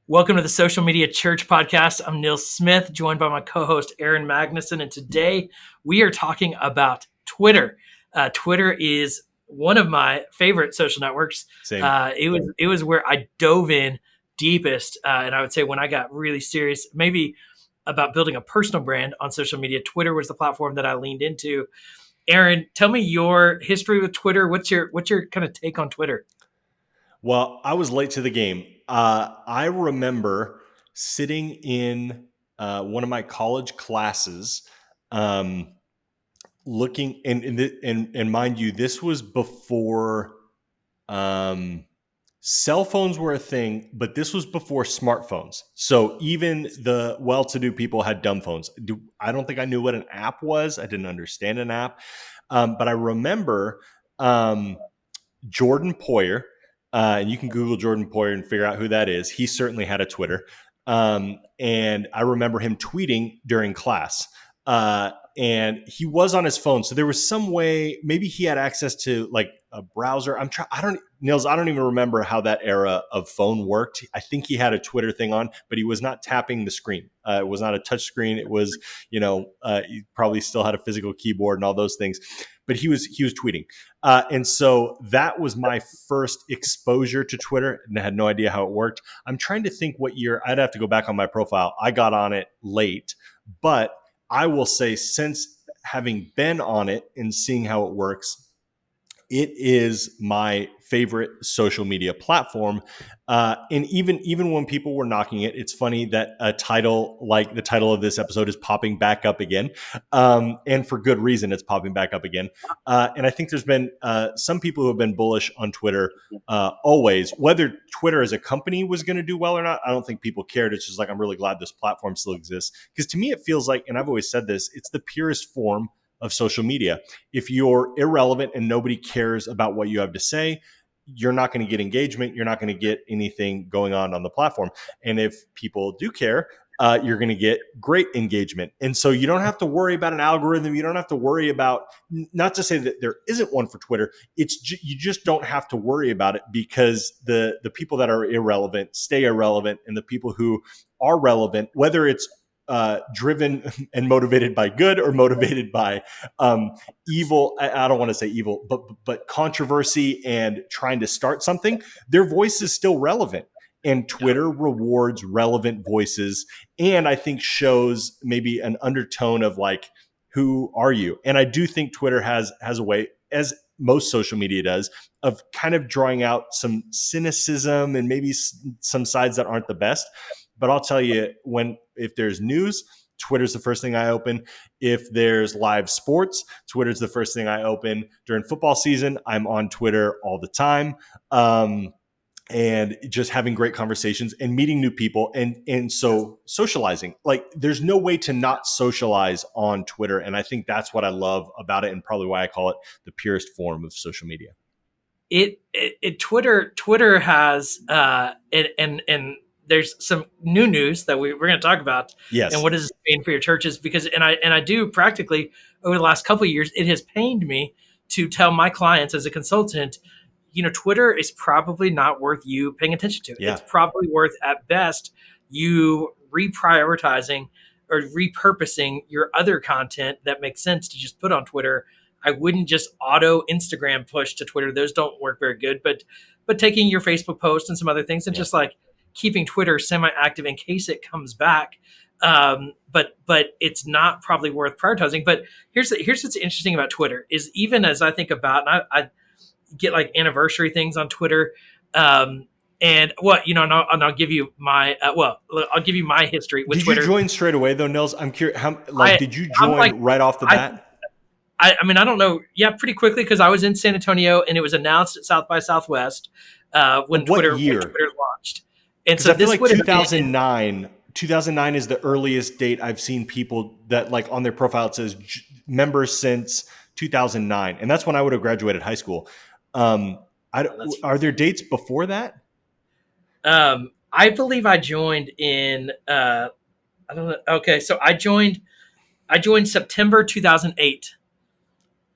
Welcome to the Social Media Church podcast. I'm Neil Smith, joined by my co-host Aaron Magnuson, and today we are talking about Twitter. Twitter is one of my favorite social networks. Same. It was where I dove in deepest, and I would say when I got really serious, maybe about building a personal brand on social media, Twitter was the platform that I leaned into. Aaron, tell me your history with Twitter. What's your kind of take on Twitter? Well, I was late to the game. I remember sitting in one of my college classes, um, looking, and mind you, this was before um, cell phones were a thing, but this was before smartphones. So even the well-to-do people had dumb phones. I don't think I knew what an app was. I didn't understand an app, but I remember. Jordan Poyer, and you can Google Jordan Poyer and figure out who that is. He certainly had a Twitter. And I remember him tweeting during class. And he was on his phone. So there was some way, maybe he had access to like a browser. Nils, I don't even remember how that era of phone worked. I think he had a Twitter thing on, but he was not tapping the screen. It was not a touch screen. It was, he probably still had a physical keyboard and all those things, but he was tweeting. And so that was my first exposure to Twitter, and I had no idea how it worked. I'm trying to think what year. I'd have to go back on my profile. I got on it late, but I will say since having been on it and seeing how it works, it is my favorite social media platform. And even when people were knocking it, it's funny that a title like the title of this episode is popping back up again. And for good reason, it's popping back up again. And I think there's been some people who have been bullish on Twitter always. Whether Twitter as a company was going to do well or not, I don't think people cared. It's just like, I'm really glad this platform still exists. Because to me, it feels like, and I've always said this, it's the purest form of social media. If you're irrelevant and nobody cares about what you have to say, you're not going to get engagement. You're not going to get anything going on the platform. And if people do care, you're going to get great engagement. And so you don't have to worry about an algorithm. You don't have to worry about, not to say that there isn't one for Twitter. You just don't have to worry about it because the people that are irrelevant stay irrelevant. And the people who are relevant, whether it's driven and motivated by good or motivated by evil. I don't want to say evil, but controversy and trying to start something. Their voice is still relevant, and Twitter rewards relevant voices, and I think shows maybe an undertone of like, who are you? And I do think Twitter has a way, as most social media does, of kind of drawing out some cynicism and maybe some sides that aren't the best. But I'll tell you, if there's news, Twitter's the first thing I open. If there's live sports, Twitter's the first thing I open. During football season, I'm on Twitter all the time. And just having great conversations and meeting new people. And so socializing, like there's no way to not socialize on Twitter. And I think that's what I love about it and probably why I call it the purest form of social media. Twitter has and there's some new news that we're going to talk about. Yes. And what does it mean for your churches? Because I do practically over the last couple of years, it has pained me to tell my clients as a consultant, Twitter is probably not worth you paying attention to. Yeah. It's probably worth at best you reprioritizing or repurposing your other content that makes sense to just put on Twitter. I wouldn't just auto Instagram push to Twitter. Those don't work very good. But taking your Facebook post and some other things and just like keeping Twitter semi-active in case it comes back. But it's not probably worth prioritizing. But here's what's interesting about Twitter is even as I think about, and I get like anniversary things on Twitter. And what, and I'll give you my, I'll give you my history with Twitter. Did you join straight away though, Nils? I'm curious. Did you join right off the bat? I mean, I don't know. Yeah, pretty quickly because I was in San Antonio and it was announced at South by Southwest when Twitter launched. And so I feel like 2009. 2009 is the earliest date I've seen people that like on their profile it says members since 2009, and that's when I would have graduated high school. Are there dates before that? I believe I joined in. I don't know. Okay, so I joined September 2008.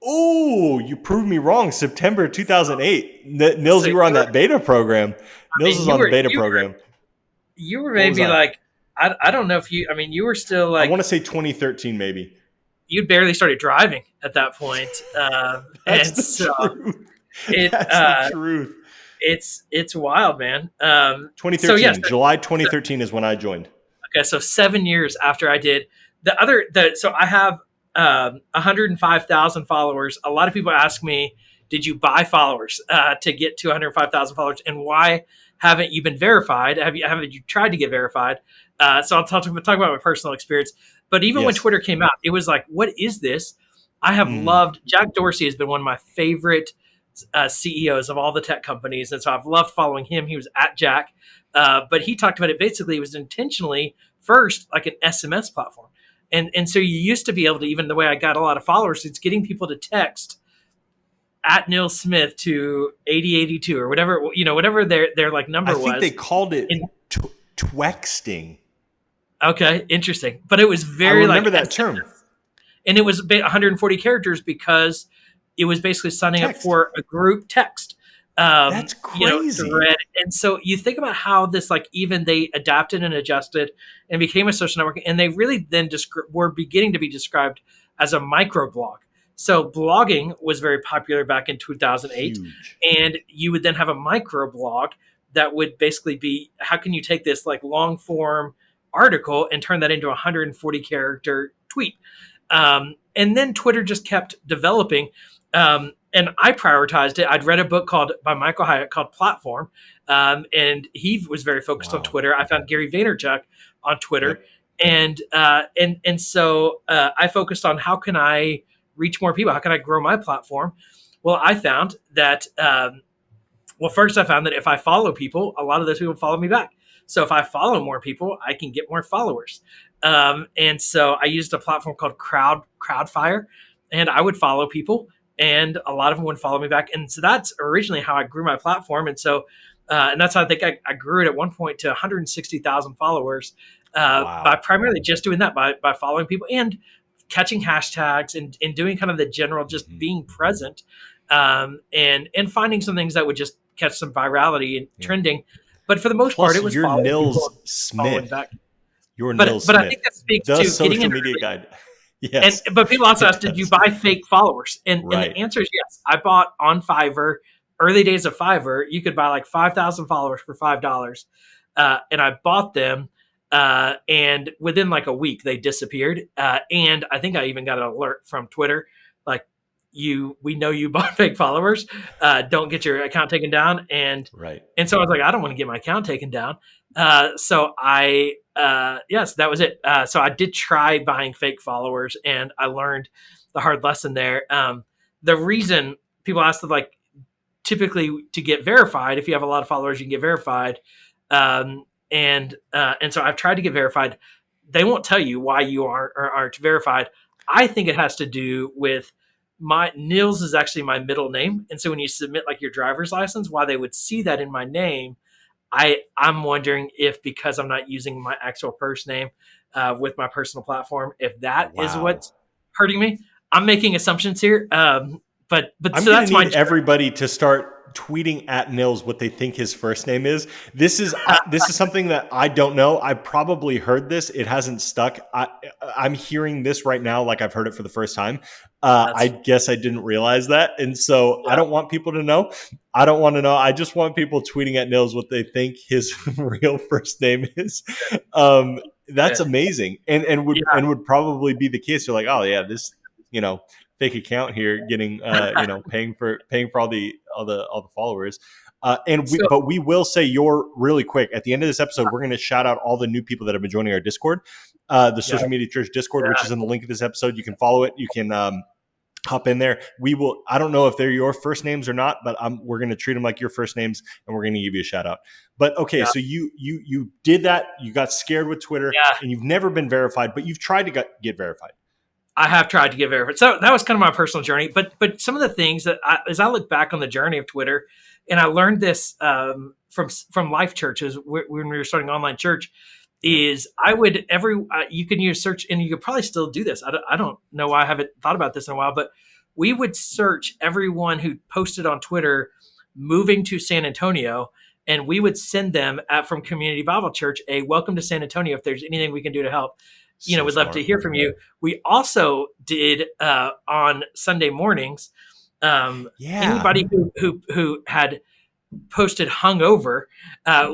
Oh, you proved me wrong. September 2008. Nils, you were on that beta program. Nils was on the beta program. you were What was maybe I? like, I don't know if you, I mean, you were still I want like, to say 2013, maybe. you'd barely started driving at that point. That's And the so truth. it, That's the truth. it's wild, man. So yes, 2013, July 2013 is when I joined. okay, so 7 years after I did so I have 105,000 followers. A lot of people ask me, "Did you buy followers to get to 105,000 followers? And why haven't you been verified? Haven't you tried to get verified?" So I'll talk about my personal experience. But even when Yes. Twitter came out, it was like, "What is this?" I have Mm, loved Jack Dorsey has been one of my favorite CEOs of all the tech companies, and so I've loved following him. He was at Jack, but he talked about it basically. It was intentionally first like an SMS platform, and so you used to be able to, even the way I got a lot of followers, it's getting people to text at Neil Smith to 8082 or whatever, whatever their like I number think they was. called it And twexting. okay, interesting, but it was I very remember like that term. and it was 140 characters because it was basically signing up Text. for a group text, That's crazy. thread. And so you think about how this, like, even they adapted and adjusted and became a social network, and they really then were beginning to be described as a microblog. So blogging was very popular back in 2008, Huge. and you would then have a microblog that would basically be, how can you take this like long form article and turn that into a 140 character tweet? And then Twitter just kept developing. And I prioritized it. I'd read a book called by Michael Hyatt called Platform, and he was very focused on Wow. Twitter. I found Gary Vaynerchuk on Twitter, Yep. and so I focused on how can I reach more people? How can I grow my platform? Well, I found that first I found that if I follow people, a lot of those people follow me back. So if I follow more people, I can get more followers. And so I used a platform called Crowdfire, and I would follow people, and a lot of them would follow me back. And so that's originally how I grew my platform. And so, and that's how I think I grew it at one point to 160,000 followers by Wow. primarily just doing that, by following people and catching hashtags and doing kind of the general, just Mhm. being present, and finding some things that would just catch some virality and Yeah. trending. But for the most part, Plus, it was you're following Nils people, following Smith. back. You're But Nils but I Smith, think that speaks the to getting social into media guide. and Yes, but people also it ask, did you does. buy fake followers? And the Right. answer is yes. I bought on Fiverr, early days of Fiverr. You could buy like 5,000 followers for $5, and I bought them. And within like a week, they disappeared. And I think I even got an alert from Twitter, like, we know you bought fake followers. Don't get your account taken down. Right. And so I was like, I don't want to get my account taken down. So yes, that was it. So I did try buying fake followers, and I learned the hard lesson there. The reason people ask to, like, typically to get verified, if you have a lot of followers, you can get verified. And so I've tried to get verified. They won't tell you why you aren't or aren't verified. I think it has to do with my Nils is actually my middle name, and so when you submit like your driver's license, why they would see that in my name, I'm wondering if because I'm not using my actual first name with my personal platform, if that is Wow. what's hurting me. I'm making assumptions here, but I'm so going to that's my need journey. everybody to start tweeting at Nils what they think his first name is. This is something that I don't know. I probably heard this. It hasn't stuck. I'm hearing this right now like I've heard it for the first time. I That's guess I didn't realize that, and so I yeah, don't want people to know. I don't want to know. I just want people tweeting at Nils what they think his real first name is. That's yeah, amazing, yeah. and would probably be the case. You're like, oh yeah, this you know fake account here getting paying for all the followers So but we will say your really quick at the end of this episode we're going to shout out all the new people that have been joining our Discord, the yeah, Social Media Church Discord, which yeah. is in the link of this episode. You can follow it, you can hop in there. We will, I don't know if they're your first names or not, but we're going to treat them like your first names and we're going to give you a shout out. But okay, Yeah, so you did that, you got scared with Twitter yeah. and you've never been verified, but you've tried to get verified. I have tried to get verified. So that was kind of my personal journey. But some of the things that as I look back on the journey of Twitter, and I learned this from Life Churches when we were starting online church, Yep. is I would you can use search, and you could probably still do this. I don't know why I haven't thought about this in a while, but we would search everyone who posted on Twitter moving to San Antonio, and we would send them from Community Bible Church a welcome to San Antonio. If there's anything we can do to help, So we'd love to smart. hear from you. We also did on Sunday mornings. Yeah. Anybody who had posted hungover,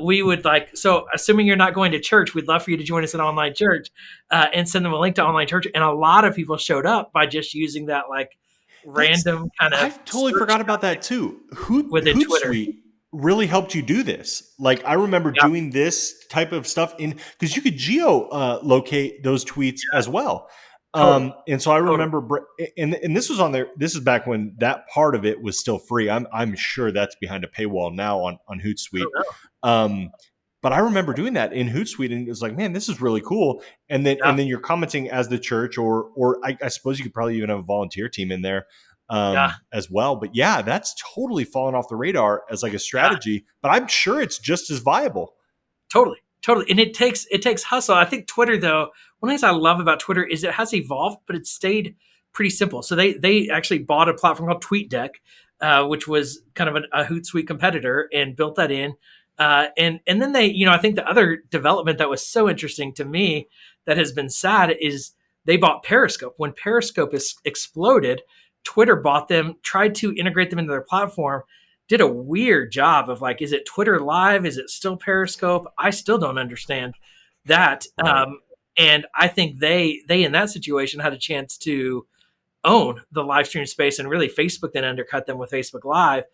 we would so assuming you're not going to church, we'd love for you to join us at online church, and send them a link to online church. And a lot of people showed up by just using that That's random kind of I've totally search forgot about that too. within Twitter. Hootsuite really helped you do this. Like I remember Yeah, doing this type of stuff in because you could geo locate those tweets as well. totally, And so I totally. remember, and this was on there. This is back when that part of it was still free. I'm sure that's behind a paywall now on Oh, Hootsuite. no. Um, but I remember doing that in Hootsuite, and it was like, man, this is really cool. Yeah, And then you're commenting as the church, or I suppose you could probably even have a volunteer team in there yeah, as well. But yeah, that's totally fallen off the radar as like a yeah. strategy. But I'm sure it's just as viable. Totally, totally. And it takes hustle. I think Twitter, though, one of the things I love about Twitter is it has evolved, but it's stayed pretty simple. So they actually bought a platform called TweetDeck, which was kind of a Hootsuite competitor, and built that in. And then they, I think the other development that was so interesting to me that has been sad is they bought Periscope. When Periscope exploded, Twitter bought them, tried to integrate them into their platform, did a weird job of is it Twitter Live? Is it still Periscope? I still don't understand that. Right. And I think they in that situation had a chance to own the live stream space, and really Facebook then undercut them with Facebook Live.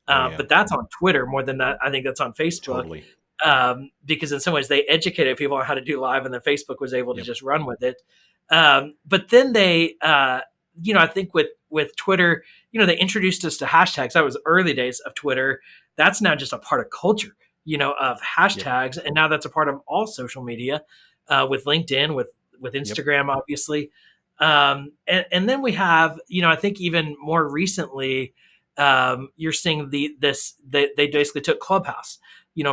Oh yeah, But that's on Twitter more than that. I think that's on Facebook, totally. because in some ways they educated people on how to do live, and then Facebook was able to Yep. just run with it. But then they, I think with Twitter, they introduced us to hashtags. That was early days of Twitter. That's now just a part of culture, of Yep. hashtags, and now that's a part of all social media, with LinkedIn, with Yep. Instagram, obviously. And then we have, I think even more recently, you're seeing they basically took Clubhouse,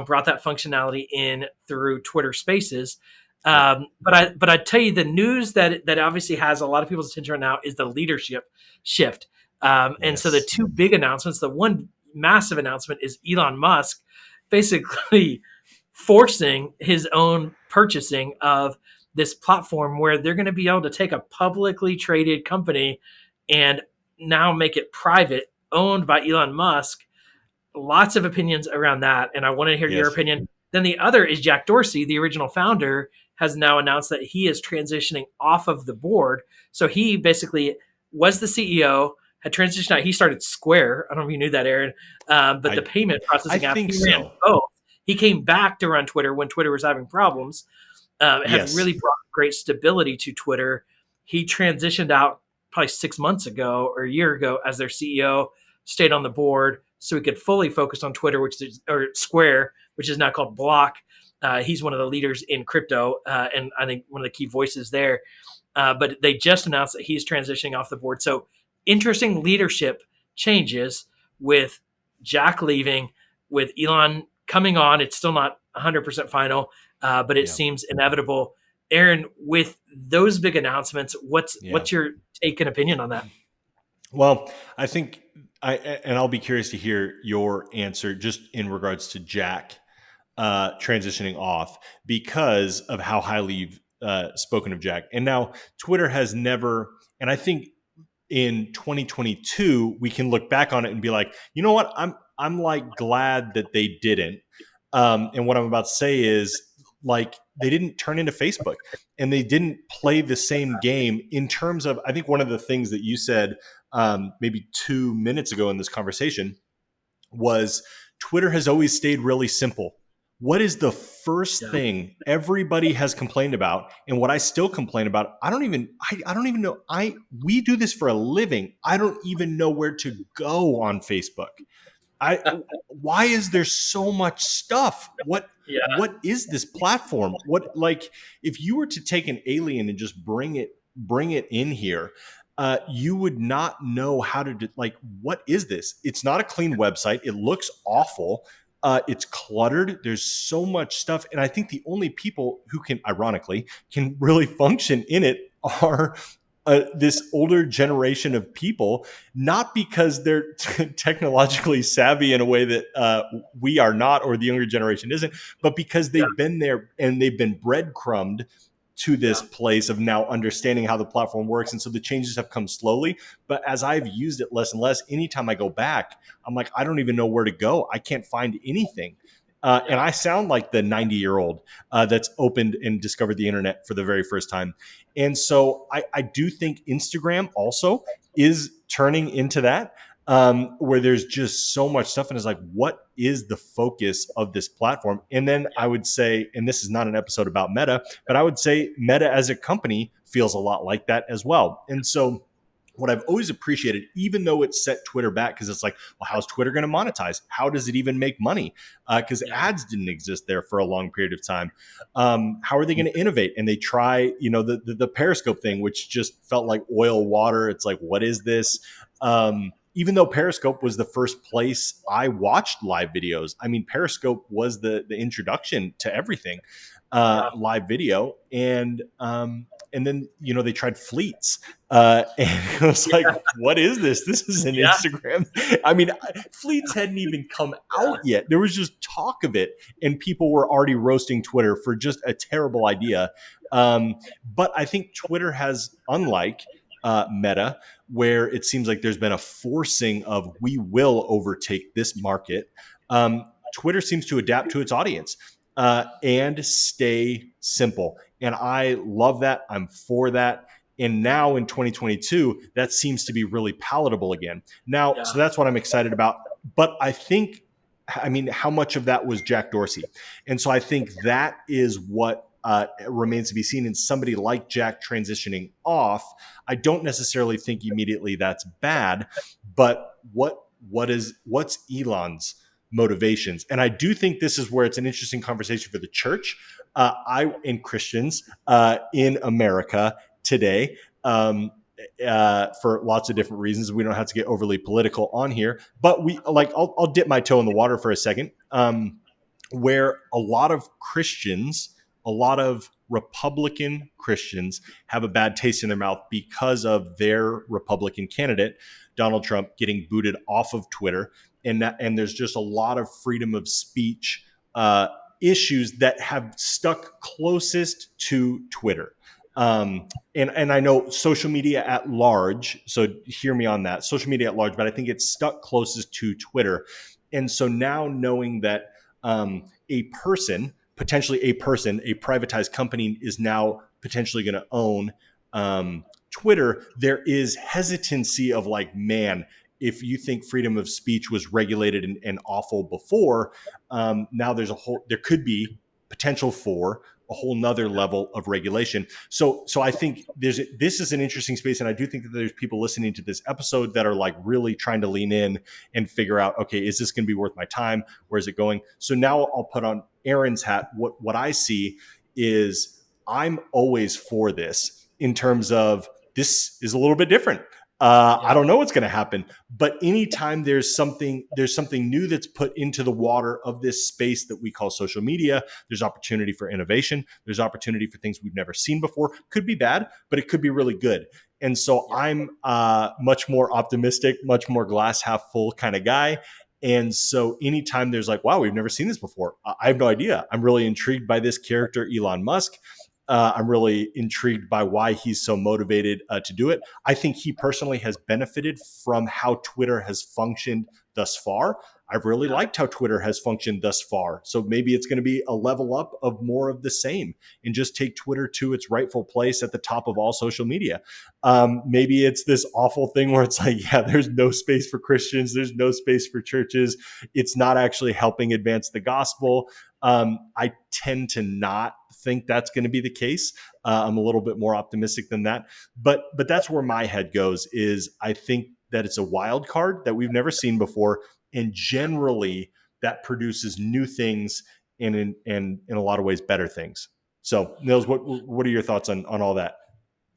brought that functionality in through Twitter Spaces. Yep. But I tell you, the news that obviously has a lot of people's attention right now is the leadership shift. And so the Yes. two big announcements, the one massive announcement is Elon Musk basically forcing his own purchasing of this platform, where they're going to be able to take a publicly traded company and now make it private, owned by Elon Musk. Lots of opinions around that, and I want to hear your Yes. opinion. Then the other is Jack Dorsey, the original founder, has now announced that he is transitioning off of the board. So he basically was the CEO, had transitioned out. He started Square. I don't know if you knew that, Aaron, but the I payment I processing app. think He ran so. both. He came back to run Twitter when Twitter was having problems. It has Yes. really brought great stability to Twitter. He transitioned out probably 6 months ago or a year ago as their CEO, stayed on the board so he could fully focus on Twitter, or Square, which is now called Block. He's one of the leaders in crypto, and I think one of the key voices there. But they just announced that he's transitioning off the board. So interesting leadership changes with Jack leaving, with Elon coming on. It's still not 100% final, but it Yeah. seems inevitable. Aaron, with those big announcements, Yeah. what's your take and opinion on that? Well, I think and I'll be curious to hear your answer just in regards to Jack transitioning off because of how highly you've spoken of Jack. And now Twitter has never, and I think in 2022 we can look back on it and be like, you know what, I'm like glad that they didn't. And what I'm about to say is like they didn't turn into Facebook and they didn't play the same game in terms of. I think one of the things that you said maybe 2 minutes ago in this conversation was Twitter has always stayed really simple. What is the first Yeah. thing everybody has complained about, and what I still complain about? I don't even know. We do this for a living. I don't even know where to go on Facebook. I Why is there so much stuff? Yeah. What is this platform? What, like, if you were to take an alien and just bring it in here, you would not know how to do, like, what is this? It's not a clean website. It looks awful. It's cluttered. There's so much stuff, and I think the only people who can, ironically, can really function in it are this older generation of people, not because they're technologically savvy in a way that we are not, or the younger generation isn't, but because Yeah. they've been there and they've been breadcrumbed to this Yeah. place of now understanding how the platform works. And so the changes have come slowly. But as I've used it less and less, anytime I go back, I'm like, I don't even know where to go. I can't find anything. And I sound like the 90-year-old that's opened and discovered the internet for the very first time. And so I do think Instagram also is turning into that, where there's just so much stuff. And it's like, what is the focus of this platform? And then I would say, and this is not an episode about Meta, but I would say Meta as a company feels a lot like that as well. And so what I've always appreciated, even though it set Twitter back, because it's like, well, how's Twitter going to monetize? How does it even make money? Because ads didn't exist there for a long period of time. How are they going to innovate? And they try, the Periscope thing, which just felt like oil water. It's like, what is this? Even though Periscope was the first place I watched live videos. I mean, Periscope was the introduction to everything, live video. And then, they tried fleets. And it was like, what is this? This is an Instagram. I mean, fleets hadn't even come out yet. There was just talk of it. And people were already roasting Twitter for just a terrible idea. But I think Twitter has, unlike Meta, where it seems like there's been a forcing of, we will overtake this market. Twitter seems to adapt to its audience and stay simple. And I love that. I'm for that. And now in 2022, that seems to be really palatable again. Now, so that's what I'm excited about. But how much of that was Jack Dorsey? And so I think that is what remains to be seen. In somebody like Jack transitioning off, I don't necessarily think immediately that's bad. But what's Elon's motivations? And I do think this is where it's an interesting conversation for the church and Christians in America today, for lots of different reasons. We don't have to get overly political on here, but I'll dip my toe in the water for a second, where a lot of Christians, a lot of Republican Christians have a bad taste in their mouth because of their Republican candidate, Donald Trump, getting booted off of Twitter. And there's just a lot of freedom of speech issues that have stuck closest to Twitter. And I know social media at large, so hear me on that, social media at large, but I think it's stuck closest to Twitter. And so now knowing that potentially a privatized company is now potentially going to own Twitter, there is hesitancy of like, man, if you think freedom of speech was regulated and awful before, now there could be potential for a whole nother level of regulation. So I think this is an interesting space. And I do think that there's people listening to this episode that are like really trying to lean in and figure out, okay, is this going to be worth my time? Where is it going? So now I'll put on Aaron's hat. What I see is I'm always for this in terms of, this is a little bit different. I don't know what's going to happen, but anytime there's something new that's put into the water of this space that we call social media, there's opportunity for innovation. There's opportunity for things we've never seen before. Could be bad, but it could be really good. And so I'm much more optimistic, much more glass half full kind of guy. And so anytime there's like, wow, we've never seen this before, I have no idea. I'm really intrigued by this character, Elon Musk. I'm really intrigued by why he's so motivated to do it. I think he personally has benefited from how Twitter has functioned thus far. I've really liked how Twitter has functioned thus far. So maybe it's going to be a level up of more of the same and just take Twitter to its rightful place at the top of all social media. Maybe it's this awful thing where it's like, yeah, there's no space for Christians. There's no space for churches. It's not actually helping advance the gospel. I tend to not think that's going to be the case. I'm a little bit more optimistic than that, but that's where my head goes. Is I think that it's a wild card that we've never seen before, and generally that produces new things and in a lot of ways better things. So, Nils, what are your thoughts on all that?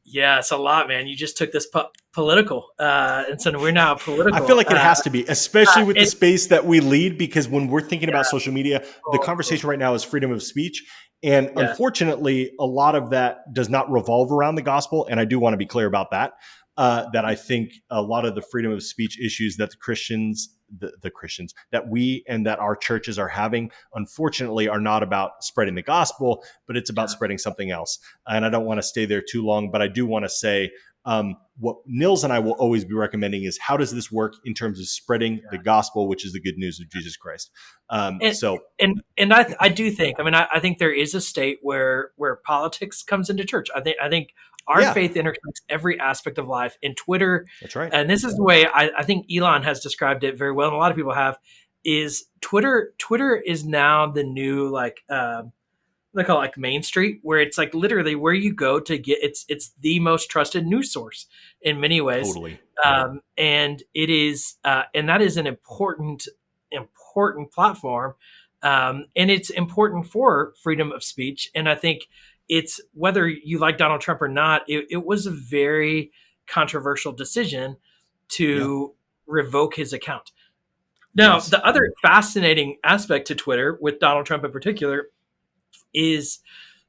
Yeah, it's a lot, man. You just took this political, and so we're now political. I feel like it has to be, especially with the space that we lead, because when we're thinking about social media, the conversation right now is freedom of speech. And Yeah. unfortunately, a lot of that does not revolve around the gospel. And I do want to be clear about that. That I think a lot of the freedom of speech issues that the Christians, that we and that our churches are having, unfortunately, are not about spreading the gospel, but it's about spreading something else. And I don't want to stay there too long, but I do want to say what Nils and I will always be recommending is how does this work in terms of spreading the gospel, which is the good news of Jesus Christ. And and I do think, I mean, I think there is a state where politics comes into church. I think our Yeah. faith intersects every aspect of life. In Twitter, That's right. and this is the way I think Elon has described it very well, and a lot of people have, is Twitter. Twitter is now the new, like, what they call it, like Main Street, where it's like literally where you go to get, it's the most trusted news source in many ways. Totally. And it is and that is an important platform, and it's important for freedom of speech. And I think it's, whether you like Donald Trump or not, it was a very controversial decision to revoke his account. Now, Yes. the other fascinating aspect to Twitter, with Donald Trump in particular, is,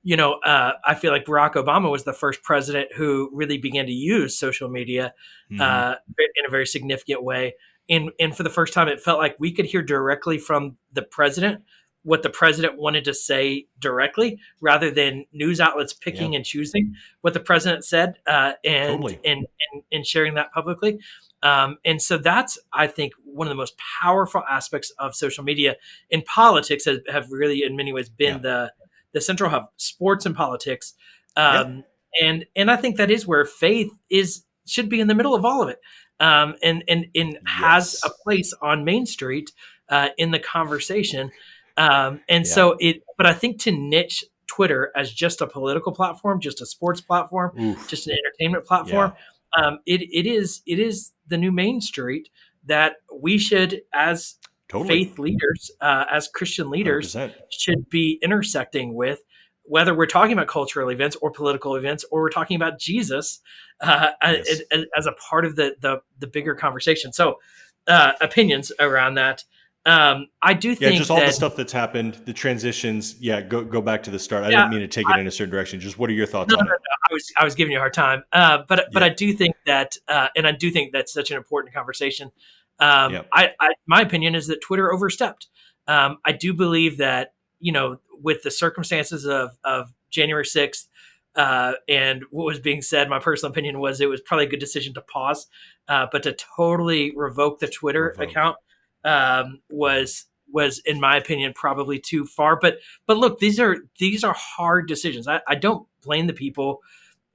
I feel like Barack Obama was the first president who really began to use social media in a very significant way. And for the first time, it felt like we could hear directly from the president what the president wanted to say directly, rather than news outlets picking and choosing what the president said, and, Totally. and sharing that publicly. And so that's, I think, one of the most powerful aspects of social media. In politics have really, in many ways, been the central hub. Sports and politics, and I think that is where faith should be in the middle of all of it, and has a place on Main Street in the conversation. So but I think to niche Twitter as just a political platform, just a sports platform, just an entertainment platform, it is the new Main Street that we should, as faith leaders, as Christian leaders, 100%. should be intersecting with, whether we're talking about cultural events or political events, or we're talking about Jesus as a part of the bigger conversation. So opinions around that. I do think just all the stuff that's happened, the transitions. Go back to the start. I didn't mean to take it in a certain direction. Just what are your thoughts on it? I was giving you a hard time, but I do think that, and I do think that's such an important conversation. My opinion is that Twitter overstepped. I do believe that, with the circumstances of January 6th, and what was being said, my personal opinion was it was probably a good decision to pause, but to totally revoke the Twitter account was, in my opinion, probably too far. But look, these are hard decisions. I don't blame the people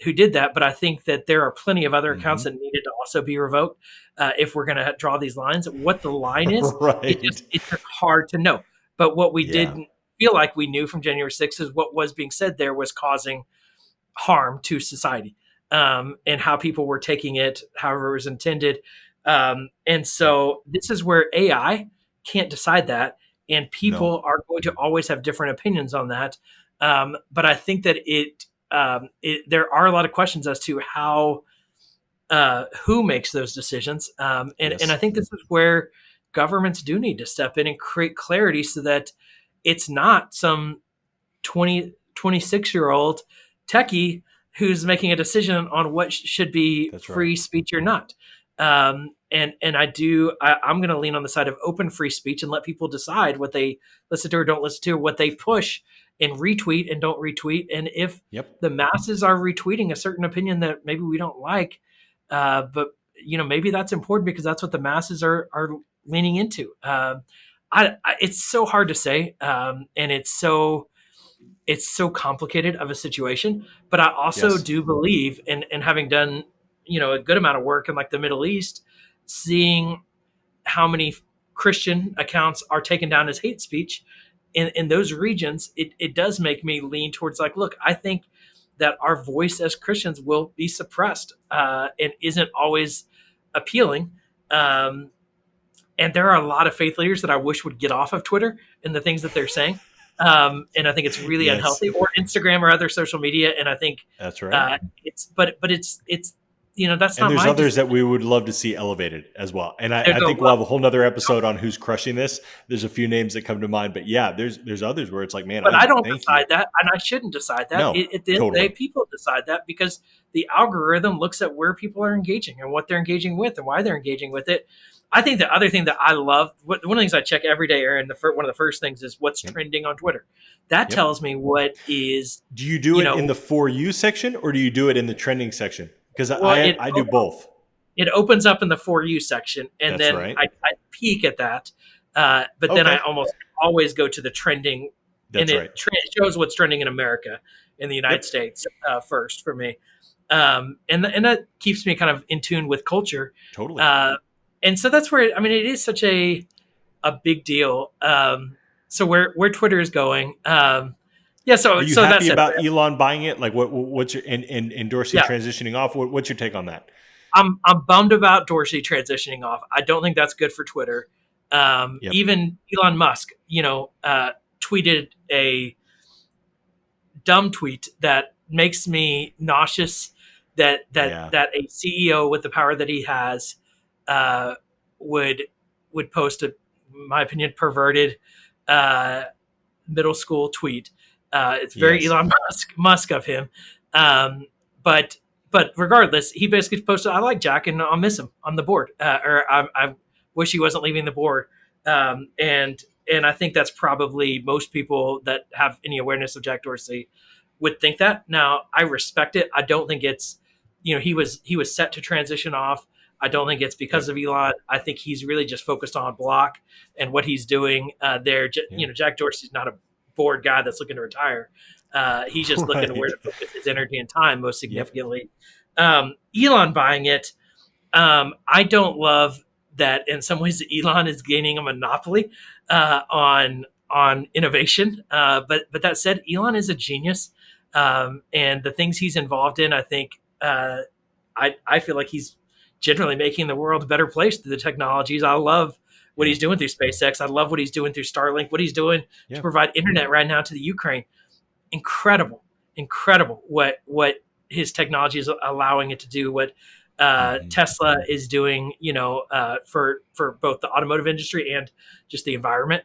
who did that, but I think that there are plenty of other accounts that needed to also be revoked. If we're going to draw these lines, what the line is, it's just hard to know. But what we didn't feel like we knew from January 6th is what was being said there was causing harm to society, and how people were taking it, however it was intended. And so this is where AI can't decide that, and people are going to always have different opinions on that. But I think that there are a lot of questions as to how, who makes those decisions. And I think this is where governments do need to step in and create clarity, so that it's not some 26-year-old techie who's making a decision on what should be free speech or not. I'm going to lean on the side of open free speech and let people decide what they listen to or don't listen to, or what they push and retweet and don't retweet. And if the masses are retweeting a certain opinion that maybe we don't like, but maybe that's important because that's what the masses are leaning into. It's so hard to say, and it's so complicated of a situation. But I also do believe, and having done a good amount of work in like the Middle East, seeing how many Christian accounts are taken down as hate speech in those regions, it does make me lean towards like, look, I think that our voice as Christians will be suppressed, and isn't always appealing. And there are a lot of faith leaders that I wish would get off of Twitter and the things that they're saying. And I think it's really unhealthy, or Instagram or other social media. And I think that's right. it's that's And not there's my others that decision. we would love to see elevated as well. And There's I a think we'll lot. have a whole nother episode on who's crushing this. There's a few names that come to mind, but yeah, there's others where it's like, man, But I don't thank you. decide that, and I shouldn't decide that. No, At the end of the day, totally. people decide that because the algorithm looks at where people are engaging and what they're engaging with and why they're engaging with it. I think the other thing that I love, one of the things I check every day, Aaron, one of the first things is what's Yep. trending on Twitter. That Yep. tells me what is, Do you do you it in know, the For You section or do you do it in the trending section? Because well, I do both. it opens up in the For You section, and That's then right. I peek at that, but then I Okay. almost always go to the trending, and That's right. it shows what's trending in America, in the United Yep. States first for me, and that keeps me kind of in tune with culture, Totally. and so that's where, I mean, it is such a big deal. So where Twitter is going, yeah. Are you So that happy said, about Elon buying it? Like what's your and Dorsey yeah, transitioning off? What's your take on that? I'm bummed about Dorsey transitioning off. I don't think that's good for Twitter. Yep. Even Elon Musk, tweeted a dumb tweet that makes me nauseous. Yeah. That a CEO with the power that he has uh, would post a, in my opinion, perverted uh, middle school tweet. It's very Yes. Elon Musk of him. Um, but regardless, he basically posted, "I like Jack and I'll miss him on the board," or I wish he wasn't leaving the board. And I think that's probably most people that have any awareness of Jack Dorsey would think that. Now, I respect it. I don't think it's, he was set to transition off. I don't think it's because Yep. of Elon. I think he's really just focused on block and what he's doing there. Yeah. Jack Dorsey's not a bored guy that's looking to retire. He's just looking to where Right. to focus his energy and time most Yep. significantly. Elon buying it, I don't love that. In some ways, Elon is gaining a monopoly on innovation. But that said, Elon is a genius, and the things he's involved in, I think, I feel like he's generally making the world a better place through the technologies. I love what Yeah. he's doing through SpaceX. I love what he's doing through Starlink. What he's doing to Yeah. provide internet right now to the Ukraine. Incredible, incredible what his technology is allowing it to do. What Mhm. Tesla is doing, for both the automotive industry and just the environment,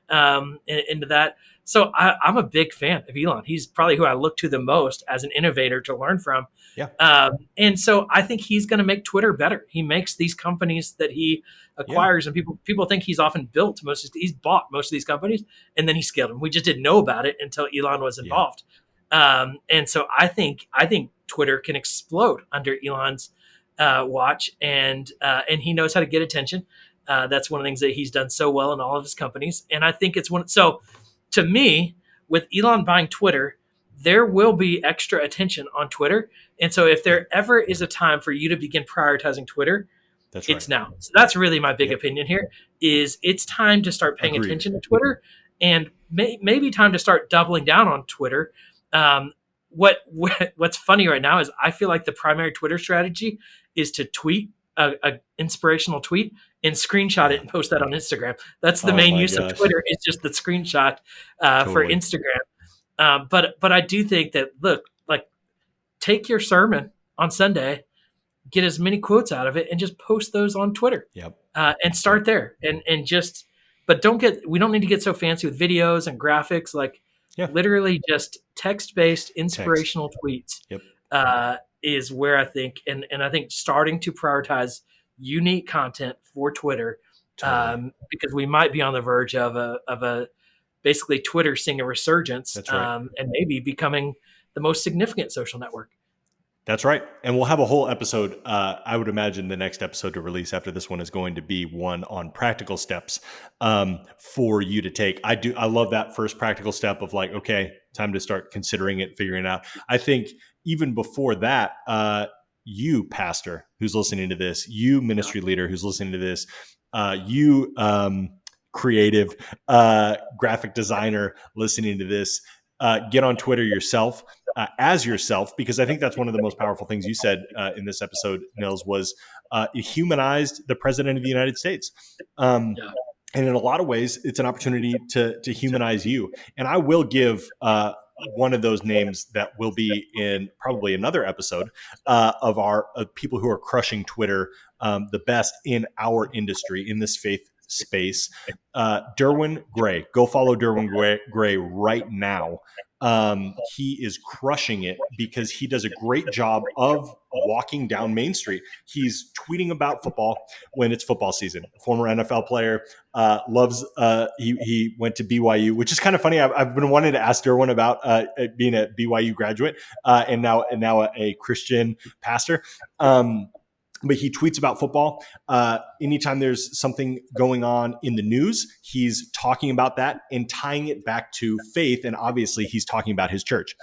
into that. So I'm a big fan of Elon. He's probably who I look to the most as an innovator to learn from. Yeah. And so I think he's going to make Twitter better. He makes these companies that he Yeah. acquires, and people think he's often built he's bought most of these companies, and then he scaled them. We just didn't know about it until Elon was Yeah. involved. And so I think Twitter can explode under Elon's watch, and he knows how to get attention. That's one of the things that he's done so well in all of his companies, and I think it's one. So, to me, with Elon buying Twitter, there will be extra attention on Twitter, and so if there ever is a time for you to begin prioritizing Twitter, That's right. it's now. So that's really my big Yep. opinion here. Is it's time to start paying Agreed. attention to Twitter, and maybe time to start doubling down on Twitter. Um, what's funny right now is I feel like the primary Twitter strategy is to tweet a inspirational tweet and screenshot it and post that on Instagram. That's the Oh main my use of gosh. Twitter, is just the screenshot for Totally. Instagram. But I do think that, look, like, take your sermon on Sunday, get as many quotes out of it, and just post those on Twitter, Yep. and start there, and just. But we don't need to get so fancy with videos and graphics. Like, Yeah. literally just text-based Text. inspirational tweets Yep. is where I think, and I think starting to prioritize unique content for Twitter, Totally. because we might be on the verge of a basically Twitter seeing a resurgence, That's right. and maybe becoming the most significant social network. That's right. And we'll have a whole episode. I would imagine the next episode to release after this one is going to be one on practical steps for you to take. I love that first practical step of like, okay, time to start considering it, figuring it out. I think even before that, you pastor who's listening to this, you ministry leader who's listening to this, you creative graphic designer listening to this, get on Twitter yourself. As yourself, because I think that's one of the most powerful things you said in this episode, Nils, was it humanized the president of the United States. And in a lot of ways, it's an opportunity to humanize you. And I will give one of those names that will be in probably another episode of people who are crushing Twitter the best in our industry, in this faith space. Derwin Gray. Go follow Derwin Gray right now. He is crushing it because he does a great job of walking down Main Street. He's tweeting about football when it's football season. Former NFL player, loves. He went to BYU, which is kind of funny. I've been wanting to ask Derwin about being a BYU graduate and now a Christian pastor. But he tweets about football. Anytime there's something going on in the news, he's talking about that and tying it back to faith. And obviously, he's talking about his church.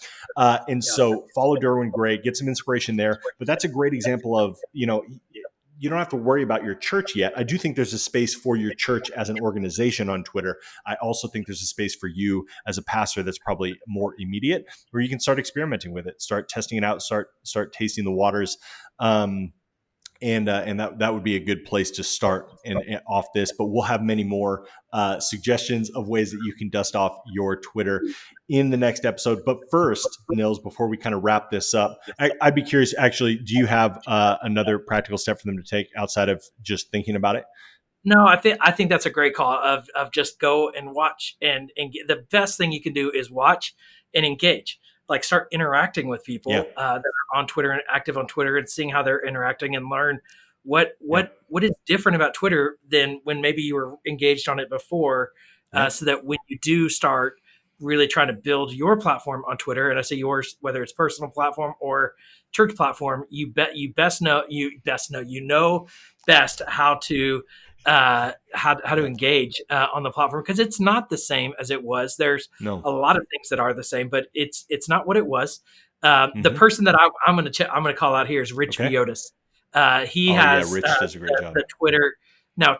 So follow Derwin Gray, get some inspiration there. But that's a great example of, you don't have to worry about your church yet. I do think there's a space for your church as an organization on Twitter. I also think there's a space for you as a pastor that's probably more immediate, where you can start experimenting with it, start testing it out, start tasting the waters. And that would be a good place to start and off this. But we'll have many more suggestions of ways that you can dust off your Twitter in the next episode. But first, Nils, before we kind of wrap this up, I'd be curious, actually, do you have another practical step for them to take outside of just thinking about it? No, I think that's a great call of just go and watch and the best thing you can do is watch and engage. Like start interacting with people that are on Twitter and active on Twitter and seeing how they're interacting and learn what is different about Twitter than when maybe you were engaged on it before. So that when you do start really trying to build your platform on Twitter, and I say yours, whether it's personal platform or church platform, you best know best how to engage on the platform, because it's not the same as it was. There's a lot of things that are the same, but it's not what it was. The person that I'm going to call out here is Rich Viotis. Rich does a great job. The Twitter now.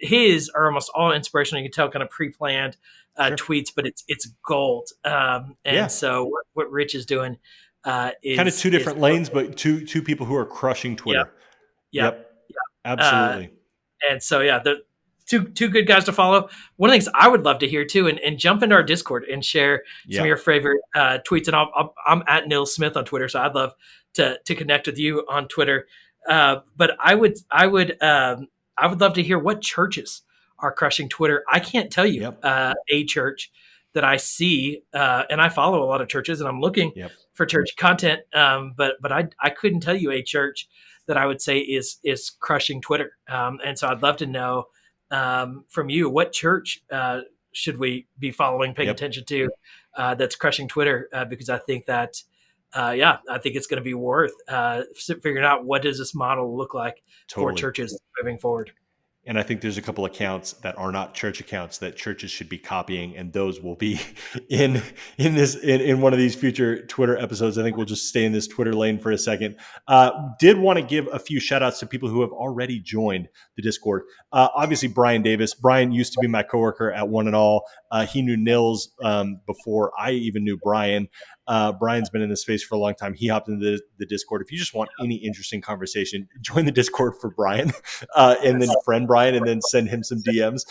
His are almost all inspirational. You can tell, kind of pre-planned tweets, but it's gold. So what Rich is doing is kind of two different lanes, but two people who are crushing Twitter. Yep. Absolutely. And so, the two good guys to follow. One of the things I would love to hear too, and jump into our Discord and share some of your favorite tweets. And I'm at Nils Smith on Twitter, so I'd love to connect with you on Twitter. But I would love to hear what churches are crushing Twitter. I can't tell you a church that I see, and I follow a lot of churches, and I'm looking for church content. But I couldn't tell you a church that I would say is crushing Twitter. And so I'd love to know from you, what church should we be following, paying attention to that's crushing Twitter? Because I think that, I think it's going to be worth figuring out what does this model look like for churches moving forward. And I think there's a couple accounts that are not church accounts that churches should be copying, and those will be in one of these future Twitter episodes. I think we'll just stay in this Twitter lane for a second. Did want to give a few shout outs to people who have already joined the Discord. Obviously, Brian Davis. Brian used to be my coworker at One and All. He knew Nils before I even knew Brian. Brian's been in this space for a long time. He hopped into the Discord. If you just want any interesting conversation, join the Discord for Brian and then friend Brian and then send him some DMs.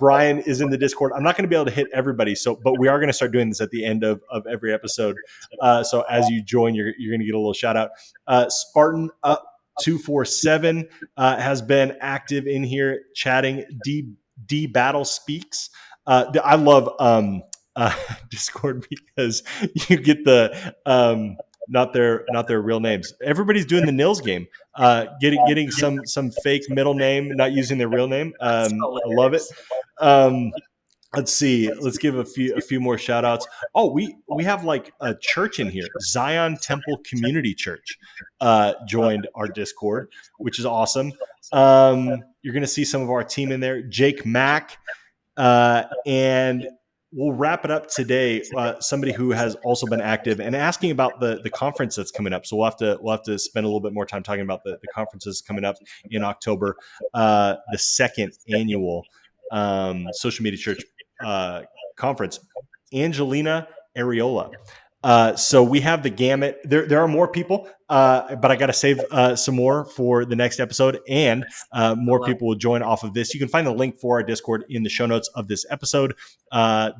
Brian is in the Discord. I'm not going to be able to hit everybody, but we are going to start doing this at the end of every episode. So as you join, you're going to get a little shout out. Spartan Up 247 has been active in here chatting. D Battle Speaks. I love Discord because you get the not their real names. Everybody's doing the Nils game, getting some fake middle name, not using their real name. I love it. Let's see. Let's give a few more shout outs. Oh, we have like a church in here. Zion Temple Community Church joined our Discord, which is awesome. You're going to see some of our team in there. Jake Mack, and we'll wrap it up today. Somebody who has also been active and asking about the conference that's coming up. So we'll have to spend a little bit more time talking about the conferences coming up in October. The second annual Social Media Church conference. Angelina Areola. So we have the gamut. There are more people, but I got to save some more for the next episode, and more people will join off of this. You can find the link for our Discord in the show notes of this episode.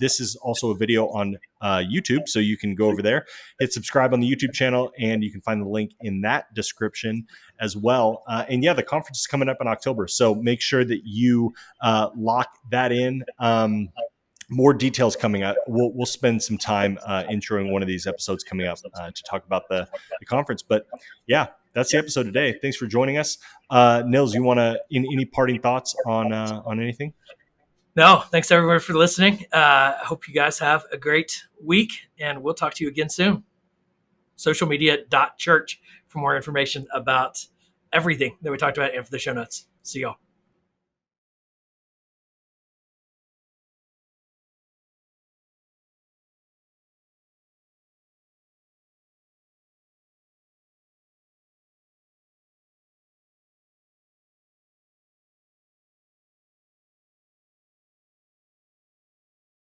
This is also a video on YouTube, so you can go over there, hit subscribe on the YouTube channel, and you can find the link in that description as well. And yeah, the conference is coming up in October, so make sure that you lock that in. More details coming up. We'll spend some time introing one of these episodes coming up to talk about the conference. But yeah, that's the episode today. Thanks for joining us. Nils, you want to any parting thoughts on anything? No, thanks everyone for listening. I hope you guys have a great week, and we'll talk to you again soon. Socialmedia.church for more information about everything that we talked about and for the show notes. See y'all.